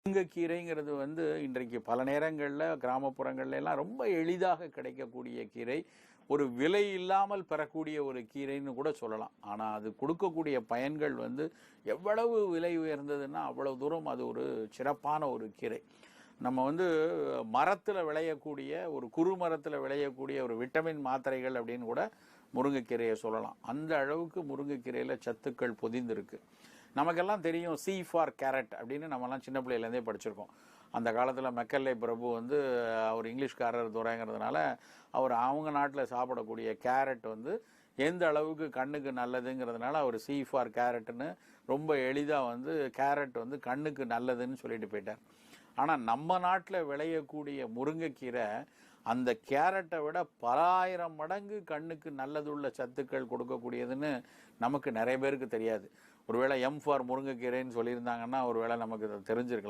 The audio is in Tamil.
முருங்கைக்கீரைங்கிறது வந்து இன்றைக்கு பல நேரங்களில் கிராமப்புறங்கள்ல எல்லாம் ரொம்ப எளிதாக கிடைக்கக்கூடிய கீரை, ஒரு விலை இல்லாமல் பெறக்கூடிய ஒரு கீரைன்னு கூட சொல்லலாம். ஆனால் அது கொடுக்கக்கூடிய பயன்கள் வந்து எவ்வளவு விலை உயர்ந்ததுன்னா அவ்வளவு தூரம் அது ஒரு சிறப்பான ஒரு கீரை. நம்ம வந்து மரத்தில் விளையக்கூடிய ஒரு குறு மரத்தில் விளையக்கூடிய ஒரு விட்டமின் மாத்திரைகள் அப்படின்னு கூட முருங்கைக்கீரையை சொல்லலாம். அந்த அளவுக்கு முருங்கைக்கீரையில் சத்துக்கள் பொதிந்திருக்கு. நமக்கெல்லாம் தெரியும் சி ஃபார் கேரட் அப்படின்னு நம்மலாம் சின்ன பிள்ளையிலேருந்தே படிச்சிருக்கோம். அந்த காலத்தில் மெக்கல்லே பிரபு வந்து அவர் இங்கிலீஷ்காரர் துறைங்கிறதுனால அவங்க நாட்டில் சாப்பிடக்கூடிய கேரட் வந்து எந்த அளவுக்கு கண்ணுக்கு நல்லதுங்கிறதுனால அவர் சி ஃபார் கேரட்னு ரொம்ப எளிதாக வந்து கேரட் வந்து கண்ணுக்கு நல்லதுன்னு சொல்லிட்டு போயிட்டார். ஆனால் நம்ம நாட்டில் விளையக்கூடிய முருங்கைக்கீரை அந்த கேரட்டை விட பல ஆயிரம் மடங்கு கண்ணுக்கு நல்லதுள்ள சத்துக்கள் கொடுக்கக்கூடியதுன்னு நமக்கு நிறைய பேருக்கு தெரியாது. ஒருவேளை எம் ஃபார் முருங்கைக்கீரைன்னு சொல்லியிருந்தாங்கன்னா ஒருவேளை நமக்கு தெரிஞ்சிருக்கலாம்.